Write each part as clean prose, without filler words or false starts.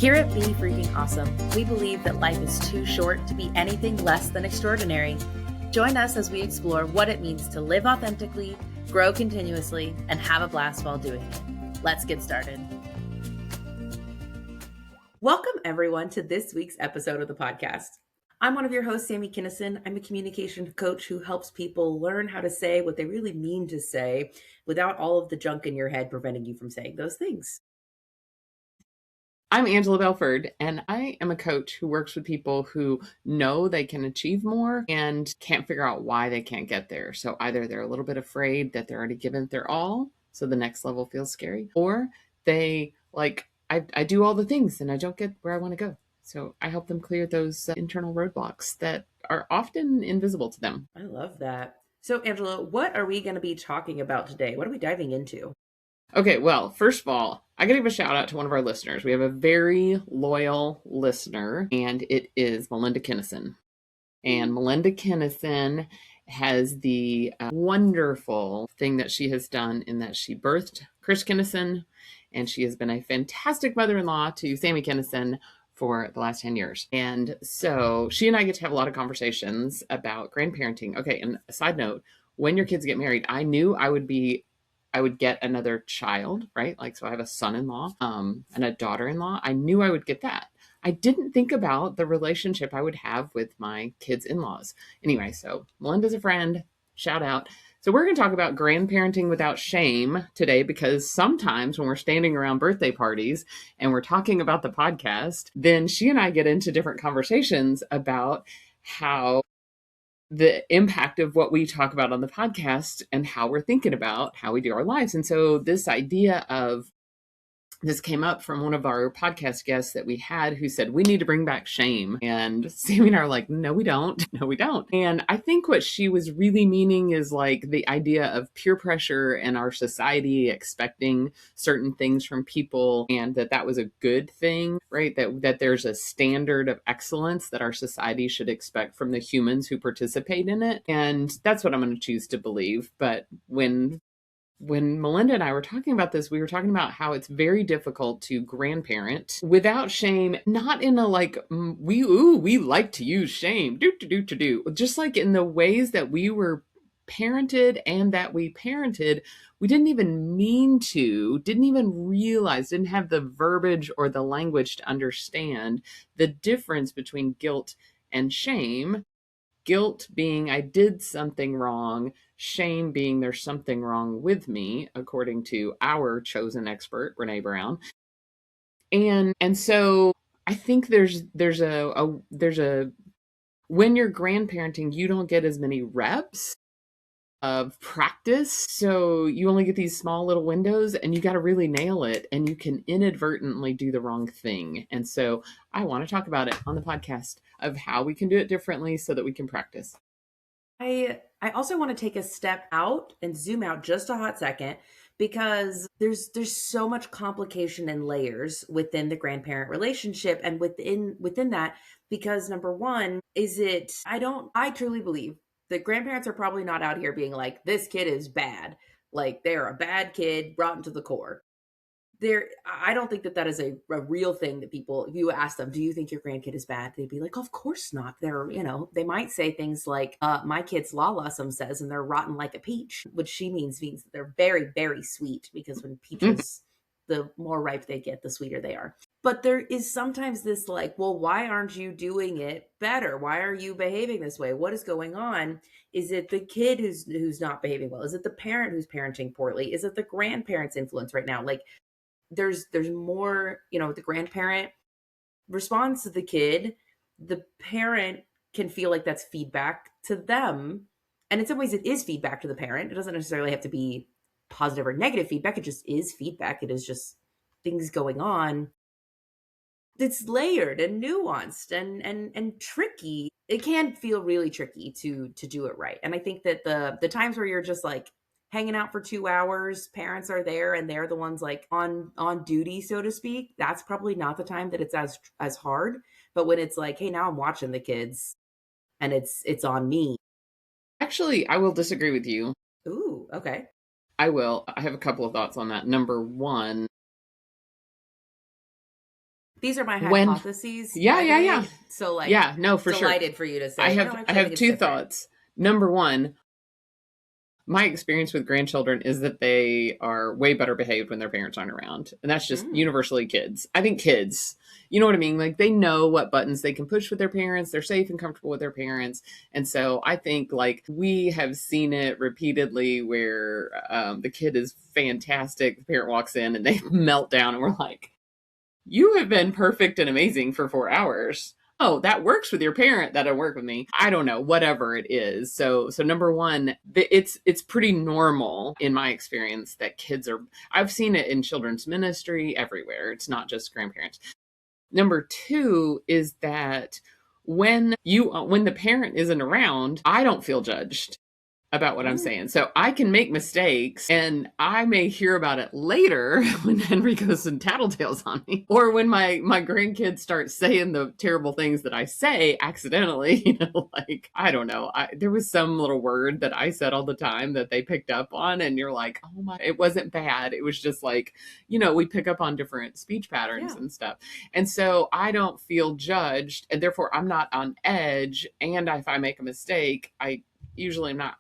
Here at Be Freaking Awesome, we believe that life is too short to be anything less than extraordinary. Join us as we explore what it means to live authentically, grow continuously, and have a blast while doing it. Let's get started. Welcome, everyone, to this week's episode of the podcast. I'm one of your hosts, Sami Kinnison. I'm a communication coach who helps people learn how to say what they really mean to say without all of the junk in your head preventing you from saying those things. I'm Angela Belford, and I am a coach who works with people who know they can achieve more and can't figure out why they can't get there. So either they're a little bit afraid that they're already given their all, so the next level feels scary, or they I do all the things and I don't get where I want to go. So I help them clear those internal roadblocks that are often invisible to them. I love that. So Angela, what are we going to be talking about today? What are we diving into? Okay, well, first of all, I gotta give a shout out to one of our listeners. We have a very loyal listener, and it is Melinda Kinnison. And Melinda Kinnison has the wonderful thing that she has done in that she birthed Chris Kinnison, and she has been a fantastic mother-in-law to Sami Kinnison for the last 10 years. And so she and I get to have a lot of conversations about grandparenting. Okay, and a side note, when your kids get married, I knew I would get another child, right? Like, so I have a son-in-law and a daughter-in-law. I knew I would get that. I didn't think about the relationship I would have with my kids' in-laws. Anyway, so Melinda's a friend, shout out. So we're going to talk about grandparenting without shame today, because sometimes when we're standing around birthday parties and we're talking about the podcast, then she and I get into different conversations about how the impact of what we talk about on the podcast and how we're thinking about how we do our lives. And so this came up from one of our podcast guests that we had, who said, we need to bring back shame. And Sami and I are like, no, we don't. No, we don't. And I think what she was really meaning is like the idea of peer pressure and our society expecting certain things from people, and that was a good thing, right? That there's a standard of excellence that our society should expect from the humans who participate in it. And that's what I'm going to choose to believe. But when Melinda and I were talking about this, we were talking about how it's very difficult to grandparent without shame, not in a like, we like to use shame, just like in the ways that we were parented and that we parented, we didn't even mean to, didn't even realize, didn't have the verbiage or the language to understand the difference between guilt and shame. Guilt being I did something wrong, shame being there's something wrong with me, according to our chosen expert, Brene Brown. And so I think there's a when you're grandparenting, you don't get as many reps of practice. So you only get these small little windows and you got to really nail it, and you can inadvertently do the wrong thing. And so I want to talk about it on the podcast of how we can do it differently so that we can practice. I also want to take a step out and zoom out just a hot second, because there's so much complication and layers within the grandparent relationship and within that, because number one is I truly believe that grandparents are probably not out here being like, this kid is bad. Like, they're a bad kid, rotten to the core. I don't think that is a real thing that people, if you ask them, do you think your grandkid is bad? They'd be like, of course not. They might say things like, my kid's Lala, some says, and they're rotten like a peach, which she means that they're very, very sweet, because when peaches, the more ripe they get, the sweeter they are. But there is sometimes this like, well, why aren't you doing it better? Why are you behaving this way? What is going on? Is it the kid who's not behaving well? Is it the parent who's parenting poorly? Is it the grandparent's influence right now? Like, there's more, the grandparent responds to the kid, the parent can feel like that's feedback to them. And in some ways it is feedback to the parent. It doesn't necessarily have to be positive or negative feedback. It just is feedback. It is just things going on. It's layered and nuanced and tricky. It can feel really tricky to do it right. And I think that the times where you're just like hanging out for 2 hours, parents are there and they're the ones like on duty, so to speak, that's probably not the time that it's as hard. But when it's like, hey, now I'm watching the kids and it's on me. Actually, I will disagree with you. Ooh, okay. I will. I have a couple of thoughts on that. Number one, These are my When, hypotheses, yeah, by the yeah, yeah. way. So like Yeah, no, for sure. delighted for you to I say, no, have I actually I think have it's two different. thoughts. Number one, my experience with grandchildren is that they are way better behaved when their parents aren't around. And that's just Mm, universally kids. I think kids, you know what I mean? Like they know what buttons they can push with their parents. They're safe and comfortable with their parents. And so I think like we have seen it repeatedly where the kid is fantastic. The parent walks in and they melt down and we're like, you have been perfect and amazing for 4 hours. Oh, that works with your parent. That'll work with me. I don't know, whatever it is. So number one, it's pretty normal in my experience that kids are. I've seen it in children's ministry everywhere. It's not just grandparents. Number two is that when the parent isn't around, I don't feel judged about what I'm mm, saying. So I can make mistakes and I may hear about it later when Henry goes and tattletales on me. Or when my grandkids start saying the terrible things that I say accidentally, like I don't know. There was some little word that I said all the time that they picked up on and you're like, "Oh my, it wasn't bad. It was just like, we pick up on different speech patterns yeah. and stuff." And so I don't feel judged and therefore I'm not on edge, and if I make a mistake,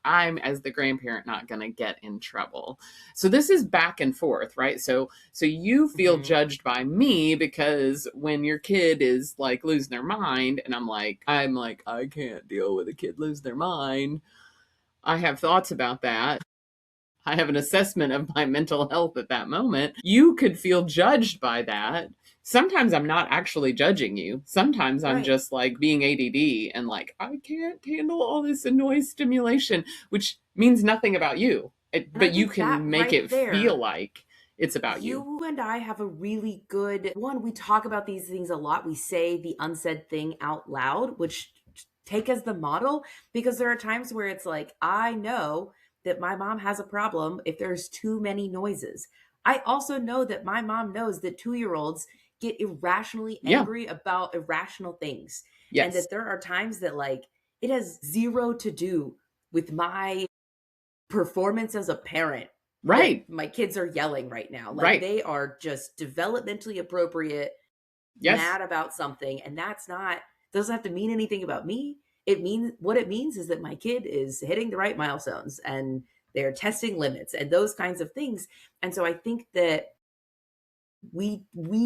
I'm as the grandparent not going to get in trouble. So this is back and forth, right? So you feel Hmm. judged by me because when your kid is like losing their mind and I'm like I can't deal with a kid losing their mind. I have thoughts about that. I have an assessment of my mental health at that moment. You could feel judged by that. Sometimes I'm not actually judging you. Sometimes I'm Right. just like being ADD and like, I can't handle all this noise stimulation, which means nothing about you. And I But you think that can make right it feel there, like it's about you. you and I have a really good one. We talk about these things a lot. We say the unsaid thing out loud, which take as the model, because there are times where it's like, I know that my mom has a problem if there's too many noises. I also know that my mom knows that 2 year olds get irrationally Yeah. angry about irrational things. And Yes. that there are times that, like, it has zero to do with my performance as a parent that Right. my kids are yelling right now. Like Right. they are just developmentally appropriate, Yes. mad about something. And that's not, doesn't have to mean anything about me. It means, what it means is that my kid is hitting the right milestones and they're testing limits and those kinds of things. And so I think that we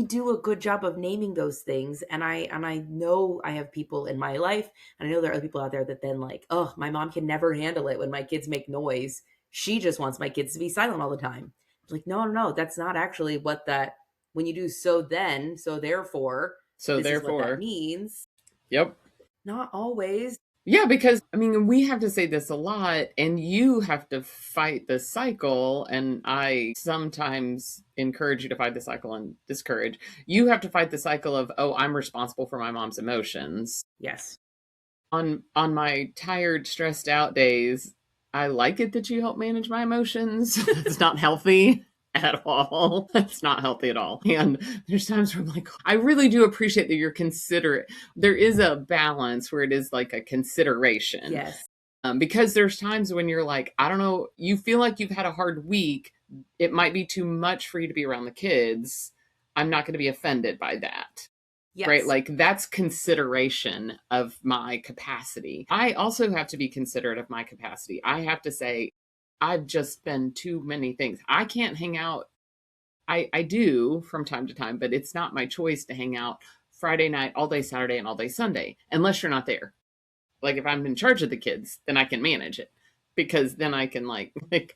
do a good job of naming those things, and I know I have people in my life, and I know there are other people out there that then like, oh, my mom can never handle it when my kids make noise. She just wants my kids to be silent all the time. Like, no, no, no, that's not actually what that, when you do so then so therefore So this is what that therefore, means. yep. Not always. Yeah, because I mean, we have to say this a lot, and you have to fight the cycle. And I sometimes encourage you to fight the cycle and discourage. You have to fight the cycle of, oh, I'm responsible for my mom's emotions. Yes. On my tired, stressed out days, I like it that you help manage my emotions. It's not healthy at all. It's not healthy at all. And there's times where I'm like, I really do appreciate that you're considerate. There is a balance where it is like a consideration. Yes. Because there's times when you're like, I don't know, you feel like you've had a hard week. It might be too much for you to be around the kids. I'm not going to be offended by that. Right? Yes. Like that's consideration of my capacity. I also have to be considerate of my capacity. I have to say, I've just been too many things. I can't hang out. I do from time to time, but it's not my choice to hang out Friday night, all day Saturday, and all day Sunday, unless you're not there. Like if I'm in charge of the kids, then I can manage it because then I can like then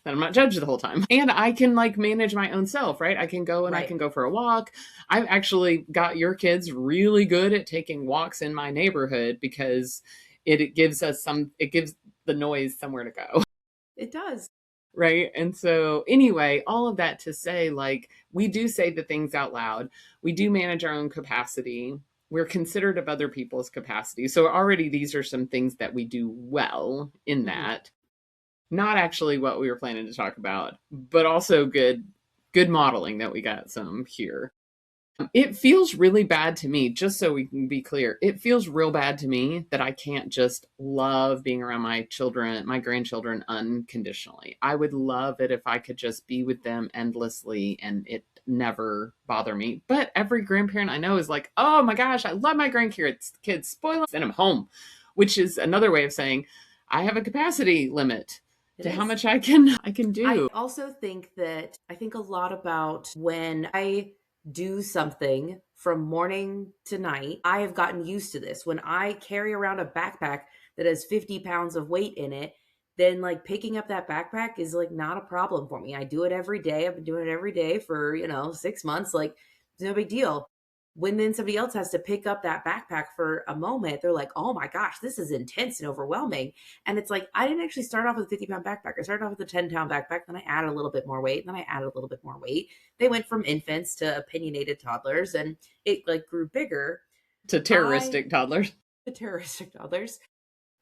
I'm not judged the whole time. And I can like manage my own self, right? I can go and I Right. can go for a walk. I've actually got your kids really good at taking walks in my neighborhood because it gives it gives the noise somewhere to go. It does. Right. And so, anyway, all of that to say, like, we do say the things out loud. We do manage our own capacity. We're considerate of other people's capacity. So, already these are some things that we do well in Mhm. that. Not actually what we were planning to talk about, but also good modeling that we got some here. It feels really bad to me, just so we can be clear. It feels real bad to me that I can't just love being around my children, my grandchildren unconditionally. I would love it if I could just be with them endlessly and it never bother me. But every grandparent I know is like, oh my gosh, I love my grandkids. Kids spoil them, send them home, which is another way of saying I have a capacity limit to how much I can do. I also think I think a lot about when I do something from morning to night. I have gotten used to this. When I carry around a backpack that has 50 pounds of weight in it, then like picking up that backpack is like not a problem for me. I do it every day. I've been doing it every day for, 6 months. Like, it's no big deal. When then somebody else has to pick up that backpack for a moment, they're like, oh my gosh, this is intense and overwhelming. And it's like, I didn't actually start off with a 50-pound backpack. I started off with a 10-pound backpack. Then I added a little bit more weight. And then I added a little bit more weight. They went from infants to opinionated toddlers, and it like grew bigger. To terroristic toddlers. To terroristic toddlers.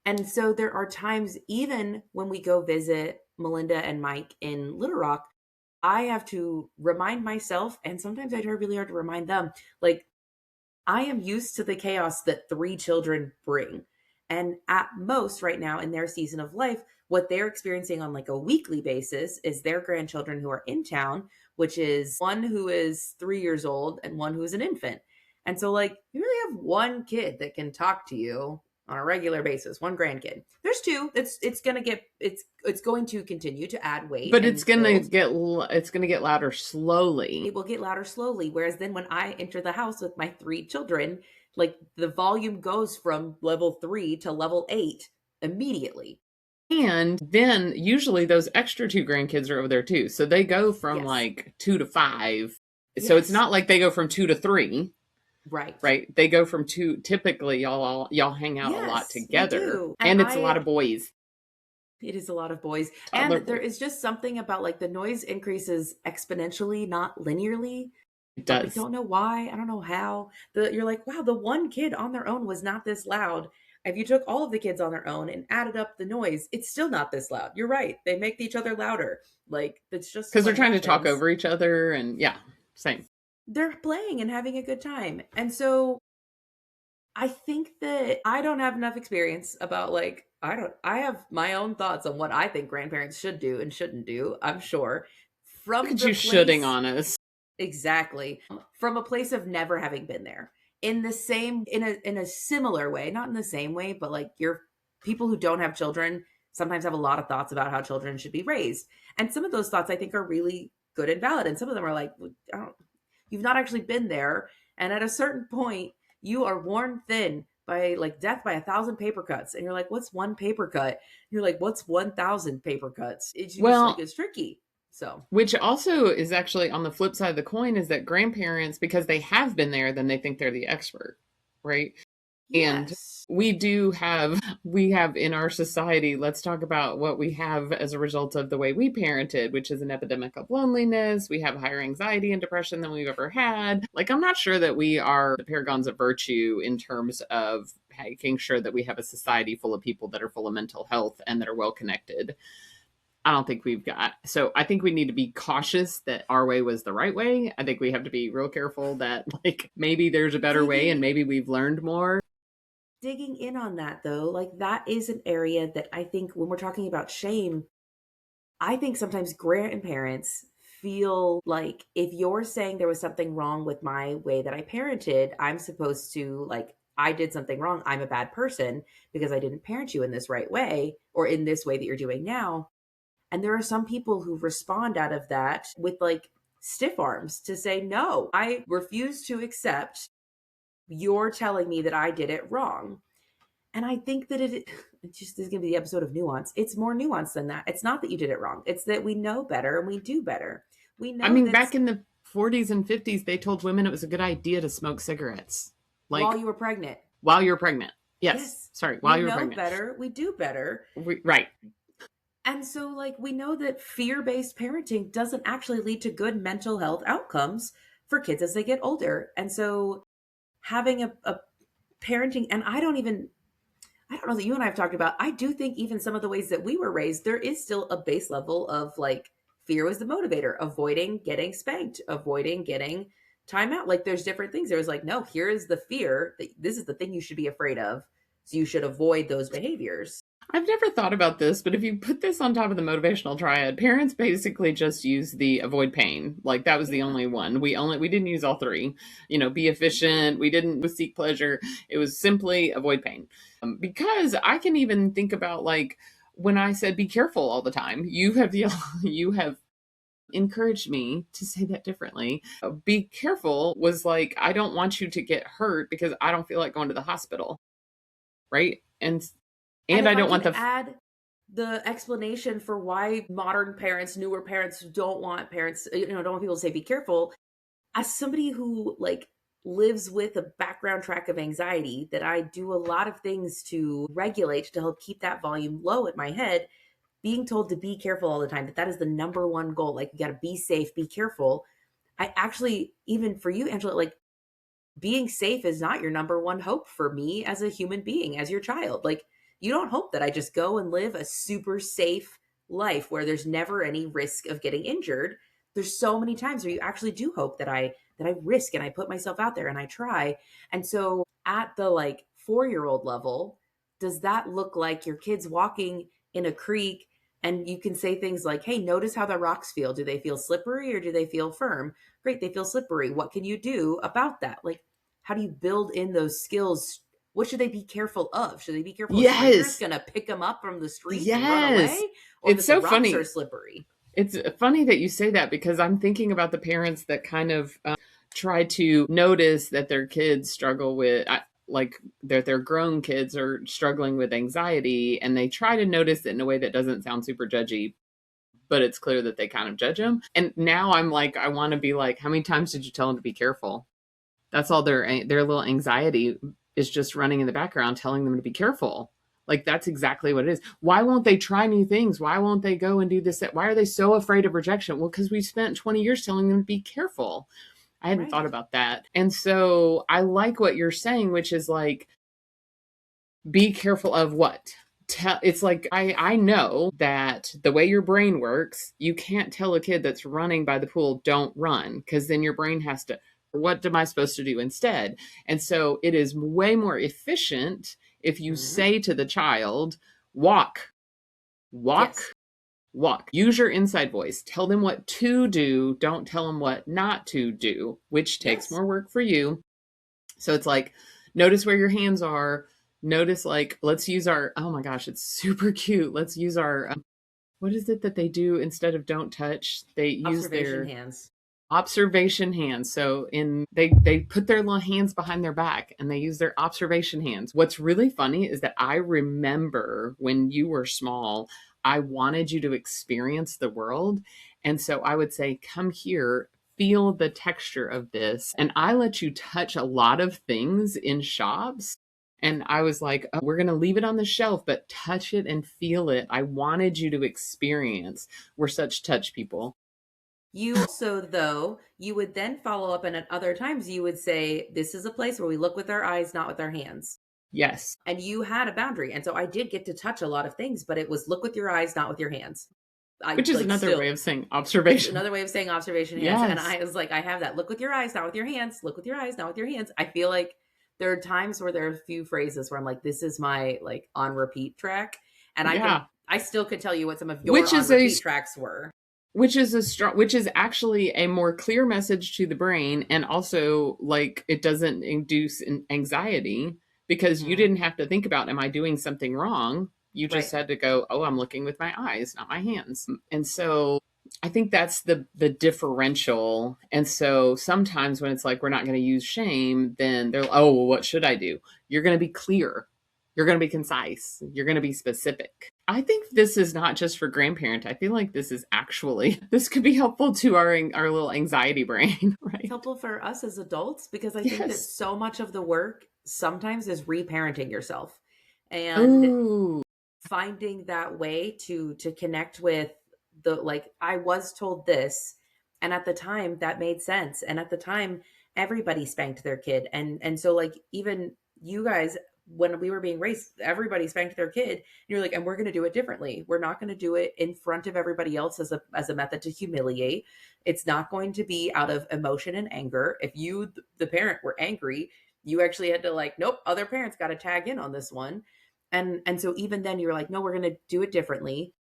And so there are times, even when we go visit Melinda and Mike in Little Rock, I have to remind myself, and sometimes I try really hard to remind them, like, I am used to the chaos that 3 children bring. And at most right now in their season of life, what they're experiencing on like a weekly basis is their grandchildren who are in town, which is one who is 3 years old and one who is an infant. And so like you really have one kid that can talk to you on a regular basis, one grandkid. There's 2. It's going to continue to add weight, but it's going to get louder slowly. It will get louder slowly. Whereas then when I enter the house with my 3 children, like the volume goes from level 3 to level 8 immediately. And then usually those extra 2 grandkids are over there too. So they go from like 2 to 5. Yes. So it's not like they go from 2 to 3. Right. They go from 2. Typically, y'all hang out a lot together, and it's a lot of boys. It is a lot of boys, and there is just something about like the noise increases exponentially, not linearly. It does. I don't know why. I don't know how. You're like, wow, the one kid on their own was not this loud. If you took all of the kids on their own and added up the noise, it's still not this loud. You're right. They make each other louder. Like it's just because they're trying to talk over each other, and same. They're playing and having a good time. And so I think that I don't have enough experience about like, I have my own thoughts on what I think grandparents should do and shouldn't do. I'm sure Look at you shitting on us. Exactly. From a place of never having been there in a similar way, not in the same way, but like people who don't have children sometimes have a lot of thoughts about how children should be raised. And some of those thoughts I think are really good and valid. And some of them are like, you've not actually been there. And at a certain point, you are worn thin by like death by 1,000 paper cuts. And you're like, what's one paper cut? You're like, what's 1,000 paper cuts? It's tricky. So, which also is actually on the flip side of the coin is that grandparents, because they have been there, then they think they're the expert. Right. Yes. And we have in our society, let's talk about what we have as a result of the way we parented, which is an epidemic of loneliness. We have higher anxiety and depression than we've ever had. Like, I'm not sure that we are the paragons of virtue in terms of making sure that we have a society full of people that are full of mental health and that are well connected. I don't think we've got. So I think we need to be cautious that our way was the right way. I think we have to be real careful that like maybe there's a better way and maybe we've learned more. Digging in on that though, like that is an area that I think when we're talking about shame, I think sometimes grandparents feel like if you're saying there was something wrong with my way that I parented, I'm supposed to like, I did something wrong. I'm a bad person because I didn't parent you in this right way or in this way that you're doing now. And there are some people who respond out of that with like stiff arms to say, no, I refuse to accept you're telling me that I did it wrong. And I think that it just is going to be the episode of nuance. It's more nuanced than that. It's not that you did it wrong. It's that we know better and we do better. We know. I mean, back in the 40s and 50s, they told women it was a good idea to smoke cigarettes. Like while you were pregnant. While you're pregnant. Yes. Sorry. While you're pregnant. We know better. We do better. Right. And so like we know that fear-based parenting doesn't actually lead to good mental health outcomes for kids as they get older. And so having a parenting, and I don't know that you and I have talked about, I do think even some of the ways that we were raised, there is still a base level of like fear was the motivator, avoiding getting spanked, avoiding getting time out. Like there's different things. There was like, no, here is the fear. This is the thing you should be afraid of. So you should avoid those behaviors. I've never thought about this, but if you put this on top of the motivational triad, parents basically just use the avoid pain. Like that was the only one. We didn't use all three. Be efficient. We didn't seek pleasure. It was simply avoid pain. Because I can even think about like when I said be careful all the time. You have encouraged me to say that differently. Be careful was like, I don't want you to get hurt because I don't feel like going to the hospital. Right. And I don't want add the explanation for why modern parents, newer parents don't want parents, don't want people to say, be careful. As somebody who like lives with a background track of anxiety, that I do a lot of things to regulate to help keep that volume low in my head, being told to be careful all the time, that is the number one goal. Like you got to be safe, be careful. I actually, even for you, Angela, like being safe is not your number one hope for me as a human being, as your child. Like you don't hope that I just go and live a super safe life where there's never any risk of getting injured. There's so many times where you actually do hope that I risk and I put myself out there and I try. And so at the like 4-year-old level, does that look like your kids walking in a creek and you can say things like, hey, notice how the rocks feel. Do they feel slippery or do they feel firm? Great, they feel slippery. What can you do about that? Like, how do you build in those skills? What should they be careful of? Should they be careful if strangers going to pick them up from the street and run away? Or it's so the rocks funny. Are slippery? It's funny that you say that because I'm thinking about the parents that kind of try to notice that their kids struggle with, like their grown kids are struggling with anxiety, and they try to notice it in a way that doesn't sound super judgy, but it's clear that they kind of judge them. And now I'm like, I want to be like, how many times did you tell them to be careful? That's all their little anxiety is, just running in the background telling them to be careful. Like that's exactly what it is. Why won't they try new things? Why won't they go and do this? Why are they so afraid of rejection? Well, because we spent 20 years telling them to be careful. I hadn't thought about that. And so I like what you're saying, which is like, be careful of what? It's like, I know that the way your brain works, you can't tell a kid that's running by the pool, don't run, because then your brain has to, what am I supposed to do instead? And so it is way more efficient if you say to the child, walk, yes. Walk. Use your inside voice. Tell them what to do. Don't tell them what not to do, which takes more work for you. So it's like, notice where your hands are. Notice, like, let's use our, oh my gosh, it's super cute. Let's use our, what is it that they do instead of don't touch? They use their hands. Observation hands. So they put their little hands behind their back and they use their observation hands. What's really funny is that I remember when you were small, I wanted you to experience the world. And so I would say, come here, feel the texture of this. And I let you touch a lot of things in shops. And I was like, oh, we're going to leave it on the shelf, but touch it and feel it. I wanted you to experience. We're such touch people. You also, though, you would then follow up, and at other times you would say, this is a place where we look with our eyes, not with our hands. Yes. And you had a boundary. And so I did get to touch a lot of things, but it was look with your eyes, not with your hands. Which is another way of saying observation. Another way of saying observation hands. Yes. And I was like, I have that. Look with your eyes, not with your hands. Look with your eyes, not with your hands. I feel like there are times where there are a few phrases where I'm like, this is my like on repeat track. And I still could tell you what some of your on repeat tracks were. Which is actually a more clear message to the brain, and also like it doesn't induce anxiety because you didn't have to think about, am I doing something wrong? You just had to go, oh, I'm looking with my eyes, not my hands. And so I think that's the differential. And so sometimes when it's like, we're not going to use shame, then they're, oh, well, what should I do? You're going to be clear. You're going to be concise. You're going to be specific. I think this is not just for grandparent. I feel like this could be helpful to our little anxiety brain, right? It's helpful for us as adults because I think that so much of the work sometimes is reparenting yourself and finding that way to connect with the, like, I was told this, and at the time that made sense. And at the time, everybody spanked their kid. And so like, even you guys when we were being raised, everybody spanked their kid. And you're like, and we're going to do it differently. We're not going to do it in front of everybody else as a method to humiliate. It's not going to be out of emotion and anger. If you, the parent, were angry, you actually had to like, nope, other parents got to tag in on this one. And so even then you were like, no, we're going to do it differently.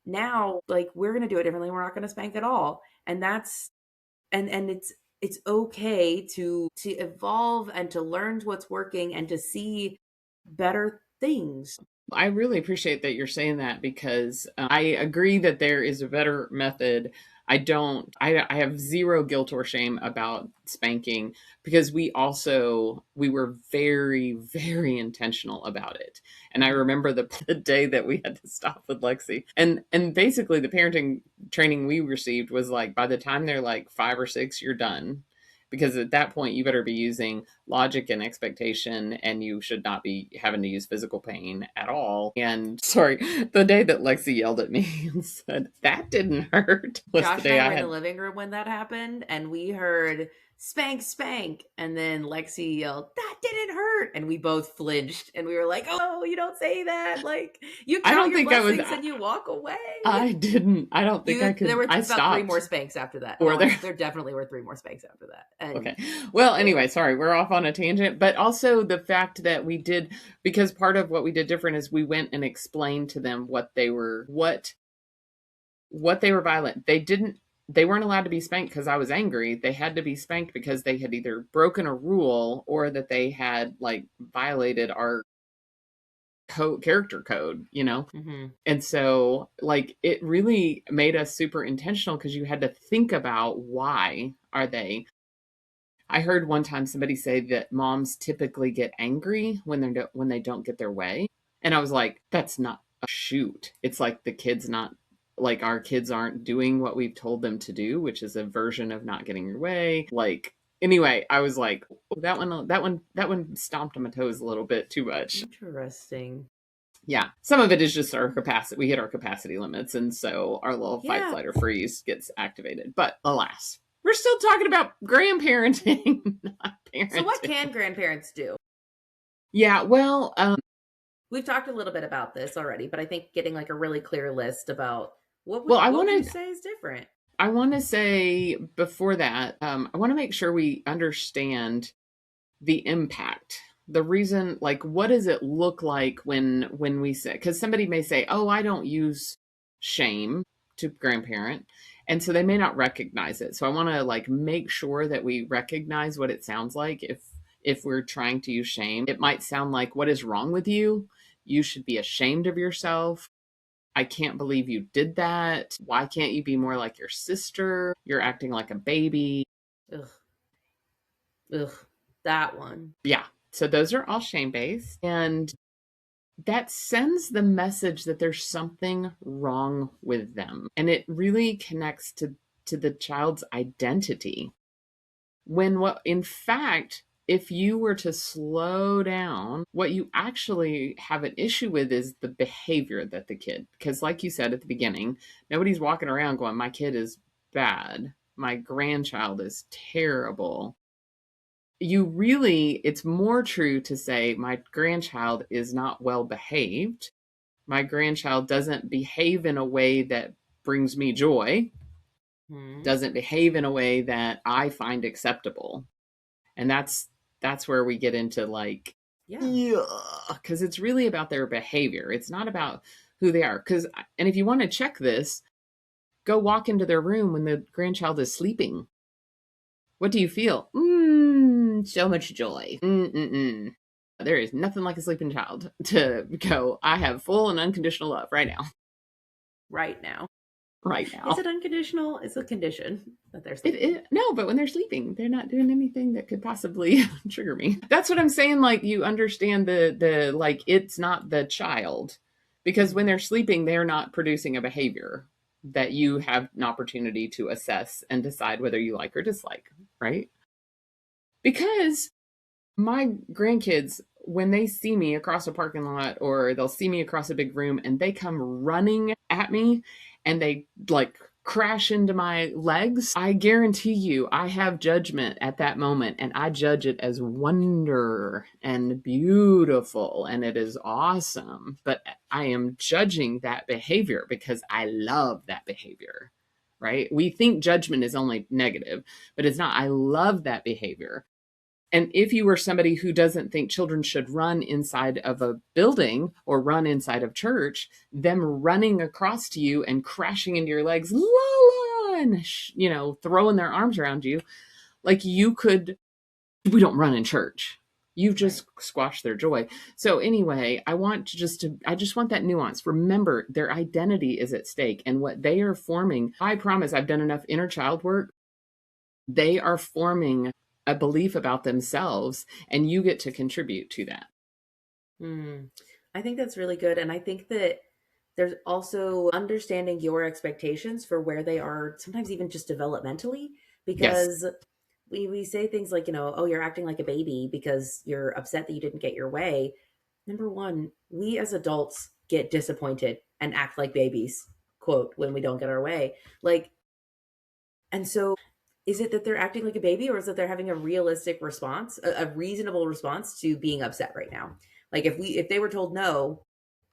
Now, like, we're going to do it differently. We're not going to spank at all. And that's, and it's okay to evolve and to learn what's working and to see better things. I really appreciate that you're saying that, because I agree that there is a better method. I have zero guilt or shame about spanking, because we were very, very intentional about it. And I remember the day that we had to stop with Lexi, and basically the parenting training we received was like, by the time they're like 5 or 6, you're done. Because at that point, you better be using logic and expectation, and you should not be having to use physical pain at all. And sorry, the day that Lexi yelled at me and said, "That didn't hurt," was Josh the day and I I were in had. the living room when that happened, and we heard spank, spank. And then Lexi yelled, "That didn't hurt." And we both flinched and we were like, oh, you don't say that. Like, you I count don't your think I was. blessings and you walk away. I didn't. I don't think I could. There were I about 3 stopped. more spanks after that. Were there? There definitely were 3 more spanks after that. And Okay. Well, anyway, sorry, we're off on a tangent, but also the fact that we did, because part of what we did different is we went and explained to them what they were violent. They weren't allowed to be spanked because I was angry. They had to be spanked because they had either broken a rule or that they had like violated our character code, you know? mm-hmm. And so like it really made us super intentional, because you had to think about, why are they. I heard one time somebody say that moms typically get angry when they don't get their way. And I was like, that's not a shoot. It's like the kids not like our kids aren't doing what we've told them to do, which is a version of not getting your way. Like, anyway, I was like, that one stomped on my toes a little bit too much. Interesting. Yeah. Some of it is just our capacity. We hit our capacity limits. And so our little fight, flight, or freeze gets activated. But alas, we're still talking about grandparenting, not parenting. So what can grandparents do? Yeah, well, we've talked a little bit about this already, but I think getting like a really clear list about what would you say is different? I want to say before that, I want to make sure we understand the impact. The reason, like, what does it look like when we say, because somebody may say, oh, I don't use shame to grandparent. And so they may not recognize it. So I want to like make sure that we recognize what it sounds like if we're trying to use shame. It might sound like, what is wrong with you? You should be ashamed of yourself. I can't believe you did that. Why can't you be more like your sister? You're acting like a baby. Ugh, that one. Yeah. So those are all shame-based. And that sends the message that there's something wrong with them. And it really connects to the child's identity. In fact, if you were to slow down, what you actually have an issue with is the behavior that the kid, because like you said at the beginning, nobody's walking around going, my kid is bad. My grandchild is terrible. It's more true to say my grandchild is not well behaved. My grandchild doesn't behave in a way that brings me joy, doesn't behave in a way that I find acceptable. And that's where we get into like, because it's really about their behavior. It's not about who they are. And if you want to check this, go walk into their room when the grandchild is sleeping. What do you feel? So much joy. There is nothing like a sleeping child to go, I have full and unconditional love right now. Right now. Is it unconditional? It's a condition that they're sleeping. No, but when they're sleeping, they're not doing anything that could possibly trigger me. That's what I'm saying. Like, you understand the like, it's not the child, because when they're sleeping, they're not producing a behavior that you have an opportunity to assess and decide whether you like or dislike, right? Because my grandkids, when they see me across a parking lot or they'll see me across a big room and they come running at me and they like crash into my legs, I guarantee you I have judgment at that moment, and I judge it as wonder and beautiful, and it is awesome. But I am judging that behavior because I love that behavior, right? We think judgment is only negative, but it's not. I love that behavior. And if you were somebody who doesn't think children should run inside of a building or run inside of church, them running across to you and crashing into your legs, la la, and throwing their arms around you, like you could, we don't run in church. You've just squashed their joy. So anyway, I just want that nuance. Remember, their identity is at stake, and what they are forming. I promise I've done enough inner child work. They are forming a belief about themselves, and you get to contribute to that. I think that's really good. And I think that there's also understanding your expectations for where they are, sometimes even just developmentally, because we say things like, oh, you're acting like a baby because you're upset that you didn't get your way. Number one, we as adults get disappointed and act like babies, quote, when we don't get our way. And so is it that they're acting like a baby, or is it they're having a realistic response, a reasonable response to being upset right now? Like if they were told no,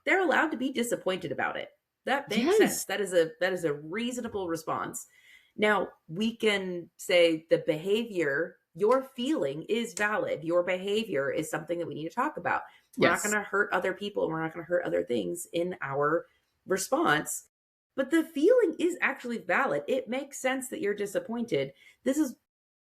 they're allowed to be disappointed about it. That makes sense. That is a reasonable response. Now, we can say the behavior, your feeling is valid. Your behavior is something that we need to talk about. We're not going to hurt other people, and we're not going to hurt other things in our response. But the feeling is actually valid. It makes sense that you're disappointed. This is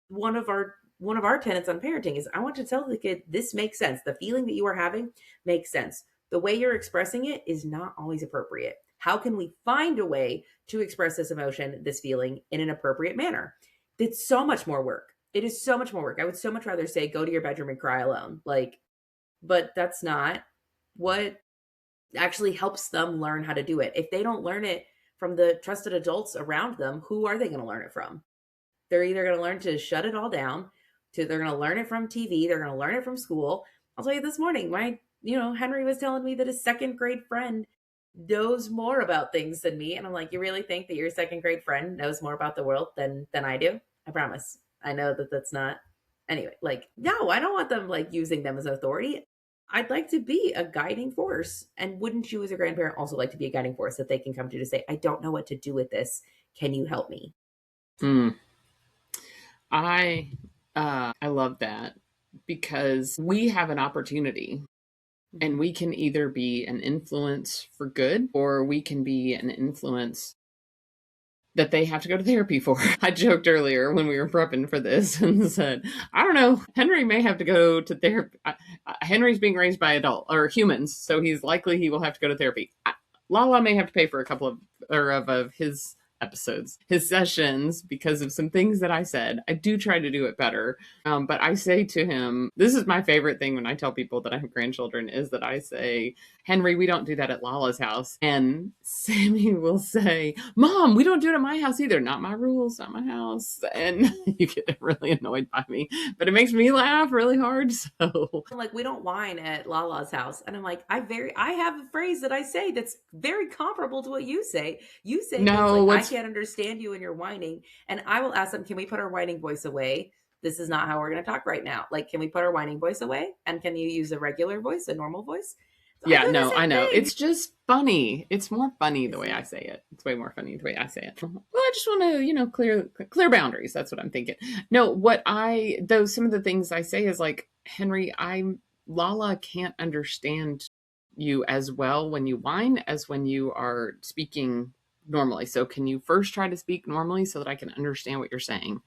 one of our tenets on parenting is I want to tell the kid, this makes sense. The feeling that you are having makes sense. The way you're expressing it is not always appropriate. How can we find a way to express this emotion, this feeling, in an appropriate manner? It's so much more work. It is so much more work. I would so much rather say, go to your bedroom and cry alone. But that's not what actually helps them learn how to do it. If they don't learn it from the trusted adults around them, who are they going to learn it from? They're either going to learn to shut it all down, they're going to learn it from TV, they're going to learn it from school. I'll tell you this morning, Henry was telling me that his second grade friend knows more about things than me. And I'm like, you really think that your second grade friend knows more about the world than I do? I promise. I know that that's not. Anyway, no, I don't want them using them as authority. I'd like to be a guiding force. And wouldn't you as a grandparent also like to be a guiding force that they can come to say, I don't know what to do with this. Can you help me? I love that, because we have an opportunity, and we can either be an influence for good, or we can be an influence that they have to go to therapy for. I joked earlier when we were prepping for this and said, I don't know, Henry may have to go to therapy. Henry's being raised by humans, so he's likely he will have to go to therapy. Lala may have to pay for a couple of his episodes, his sessions, because of some things that I said. I do try to do it better. But I say to him, this is my favorite thing when I tell people that I have grandchildren, is that I say, Henry, we don't do that at Lala's house. And Sammy will say, Mom, we don't do it at my house either. Not my rules, not my house. And you get really annoyed by me, but it makes me laugh really hard. So we don't whine at Lala's house. And I'm like, I have a phrase that I say that's very comparable to what you say. You say no, I can't understand you and you're whining. And I will ask them, can we put our whining voice away? This is not how we're going to talk right now. Can we put our whining voice away? And can you use a regular voice, a normal voice? So yeah, no, I know. It's just funny. It's more funny the way I say it. It's way more funny the way I say it. Well, I just want to, clear boundaries. That's what I'm thinking. No, some of the things I say is Henry, Lala can't understand you as well when you whine as when you are speaking normally. So can you first try to speak normally so that I can understand what you're saying?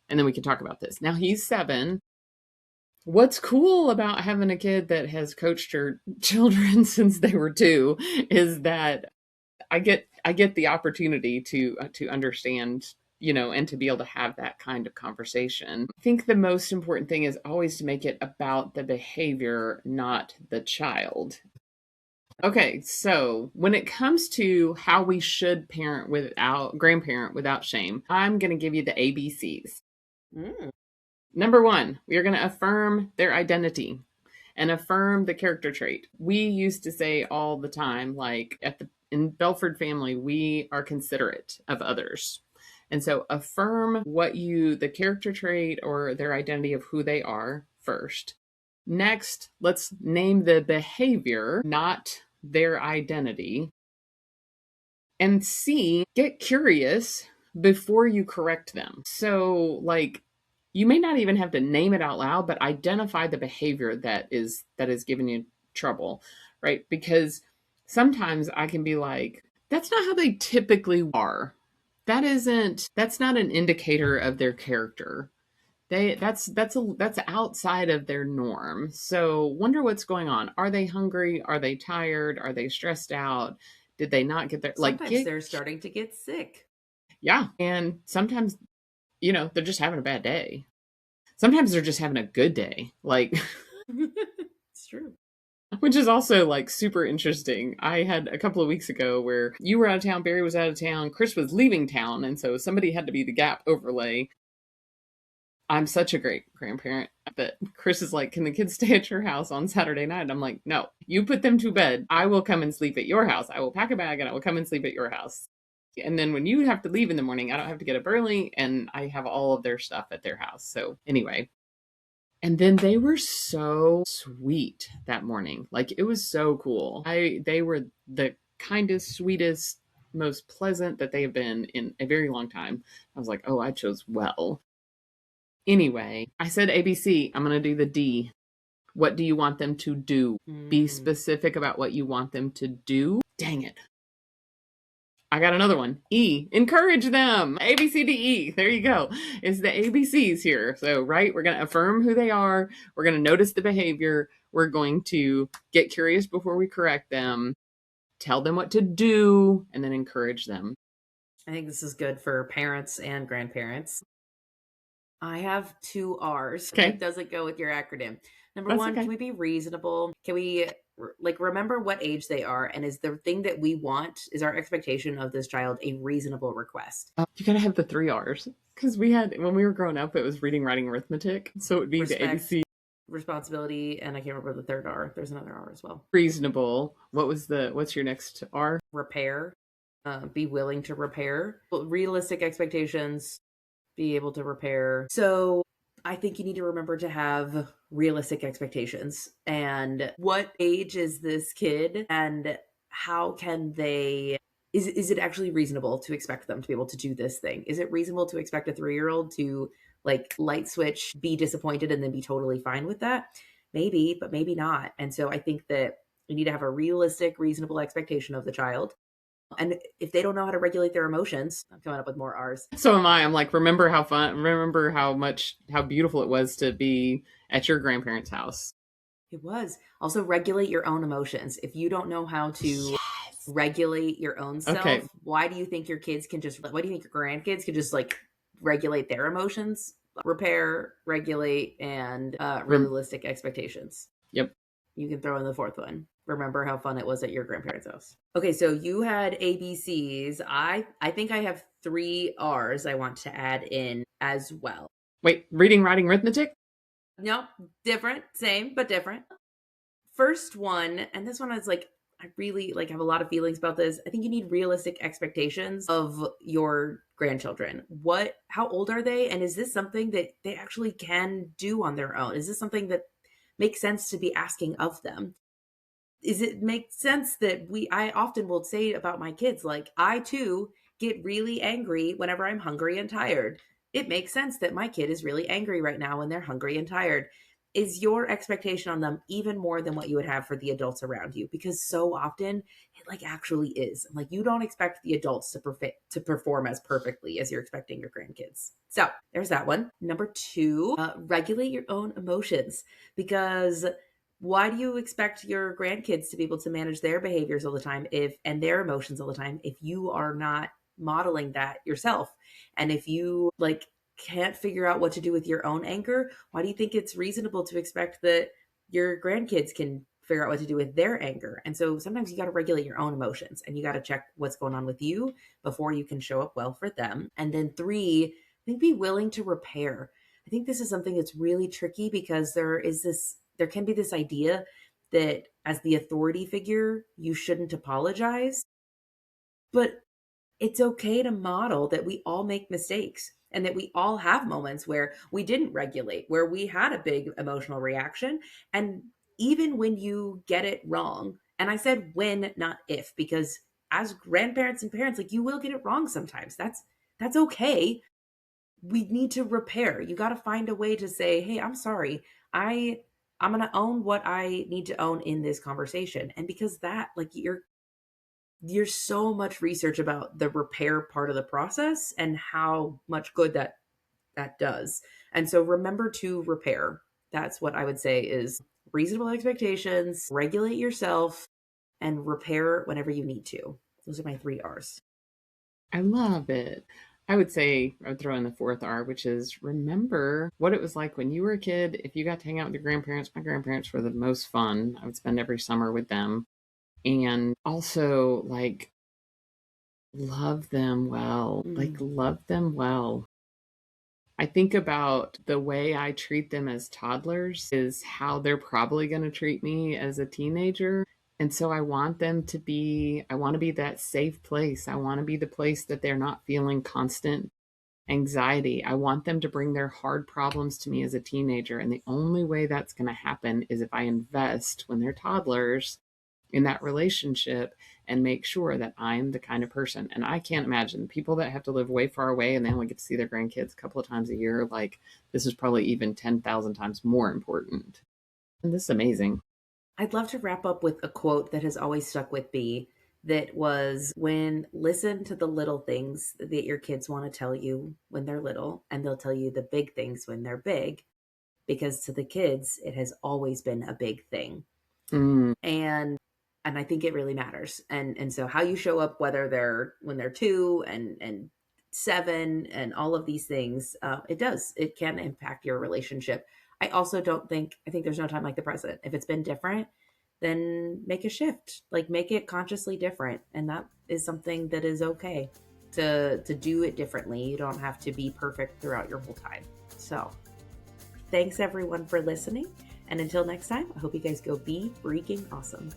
And then we can talk about this. Now he's 7. What's cool about having a kid that has coached her children since they were 2 is that I get the opportunity to understand, and to be able to have that kind of conversation. I think the most important thing is always to make it about the behavior, not the child. Okay, so when it comes to how we should grandparent without shame, I'm going to give you the ABCs. Number 1, we are going to affirm their identity and affirm the character trait. We used to say all the time, in Belford family, we are considerate of others. And so affirm the character trait or their identity of who they are first. Next, let's name the behavior, not their identity. And C, get curious before you correct them. So, like, you may not even have to name it out loud, but identify the behavior that is giving you trouble, right? Because sometimes I can be like, that's not how they typically are. That's not an indicator of their character. That's outside of their norm. So wonder what's going on. Are they hungry? Are they tired? Are they stressed out? Did they not get their Sometimes they're starting to get sick. Yeah. And sometimes, they're just having a bad day. Sometimes they're just having a good day. Like It's true. which is also like super interesting. I had a couple of weeks ago where you were out of town, Barry was out of town, Chris was leaving town, and so somebody had to be the gap overlay. I'm such a great grandparent that Chris is like, can the kids stay at your house on Saturday night? And I'm like, no, you put them to bed. I will come and sleep at your house. I will pack a bag and I will come and sleep at your house. And then when you have to leave in the morning, I don't have to get up early and I have all of their stuff at their house. So anyway, and then they were so sweet that morning. Like it was so cool. They were the kindest, sweetest, most pleasant that they have been in a very long time. I was like, oh, I chose well. Anyway, I said ABC. I'm going to do the D. What do you want them to do? Be specific about what you want them to do. Dang it. I got another one. E. Encourage them. A, B, C, D, E. There you go. It's the ABCs here. So, right, we're going to affirm who they are. We're going to notice the behavior. We're going to get curious before we correct them. Tell them what to do, and then encourage them. I think this is good for parents and grandparents. I have 2 R's. Okay. It doesn't go with your acronym. Number That's 1, okay. Can we be reasonable? Can we remember what age they are? And is the thing that we want, is our expectation of this child a reasonable request? You got to have the 3 R's. Because when we were growing up, it was reading, writing, arithmetic. So it would be Respect, the ABC. Responsibility, and I can't remember the third R. There's another R as well. Reasonable. What's your next R? Repair. Be willing to repair. Realistic expectations. Be able to repair. So I think you need to remember to have realistic expectations. And what age is this kid? And how can they, is it actually reasonable to expect them to be able to do this thing? Is it reasonable to expect a 3-year-old to like light switch, be disappointed, and then be totally fine with that? Maybe, but maybe not. And so I think that you need to have a realistic, reasonable expectation of the child. And if they don't know how to regulate their emotions, I'm coming up with more R's. So am I. I'm like, remember how beautiful it was to be at your grandparents' house. It was. Also regulate your own emotions. If you don't know how to regulate your own self, why do you think your grandkids can just like regulate their emotions? Repair, regulate, and realistic expectations. Yep. You can throw in the 4th one. Remember how fun it was at your grandparents' house. Okay, so you had ABCs. I think I have 3 R's I want to add in as well. Wait, reading, writing, arithmetic? No, different. Same, but different. First one, and this one is like, I really have a lot of feelings about this. I think you need realistic expectations of your grandchildren. How old are they? And is this something that they actually can do on their own? Is this something that makes sense to be asking of them? Is it make sense that I often will say about my kids, like, I too get really angry whenever I'm hungry and tired. It makes sense that my kid is really angry right now when they're hungry and tired. Is your expectation on them even more than what you would have for the adults around you? Because so often it like actually is. Like you don't expect the adults to perform as perfectly as you're expecting your grandkids. So there's that one. Number 2, regulate your own emotions. Because why do you expect your grandkids to be able to manage their behaviors all the time and their emotions all the time if you are not modeling that yourself? And if you like can't figure out what to do with your own anger, why do you think it's reasonable to expect that your grandkids can figure out what to do with their anger? And so sometimes you got to regulate your own emotions and you got to check what's going on with you before you can show up well for them. And then 3, I think be willing to repair. I think this is something that's really tricky because there can be this idea that as the authority figure, you shouldn't apologize. But it's okay to model that we all make mistakes and that we all have moments where we didn't regulate, where we had a big emotional reaction. And even when you get it wrong, and I said when, not if, because as grandparents and parents, like, you will get it wrong sometimes. That's okay. We need to repair. You got to find a way to say, "Hey, I'm sorry. I'm going to own what I need to own in this conversation." And because that, like, you're so much research about the repair part of the process and how much good that does. And so remember to repair. That's what I would say is reasonable expectations, regulate yourself, and repair whenever you need to. Those are my 3 R's. I love it. I would say I would throw in the fourth R, which is remember what it was like when you were a kid. If you got to hang out with your grandparents, my grandparents were the most fun. I would spend every summer with them. And also, like, love them well. Like, Mm. love them well. I think about the way I treat them as toddlers is how they're probably going to treat me as a teenager. And so I want them to be, I want to be that safe place. I want to be the place that they're not feeling constant anxiety. I want them to bring their hard problems to me as a teenager. And the only way that's going to happen is if I invest when they're toddlers in that relationship and make sure that I'm the kind of person. And I can't imagine people that have to live way far away and they only get to see their grandkids a couple of times a year. Like, this is probably even 10,000 times more important. And this is amazing. I'd love to wrap up with a quote that has always stuck with me, that was, when listen to the little things that your kids want to tell you when they're little, and they'll tell you the big things when they're big, because to the kids it has always been a big thing. Mm, And I think it really matters. And so how you show up, whether they're when they're 2 and 7 and all of these things, it can impact your relationship. I think there's no time like the present. If it's been different, then make a shift, like, make it consciously different. And that is something that is okay to do it differently. You don't have to be perfect throughout your whole time. So thanks everyone for listening. And until next time, I hope you guys go be freaking awesome.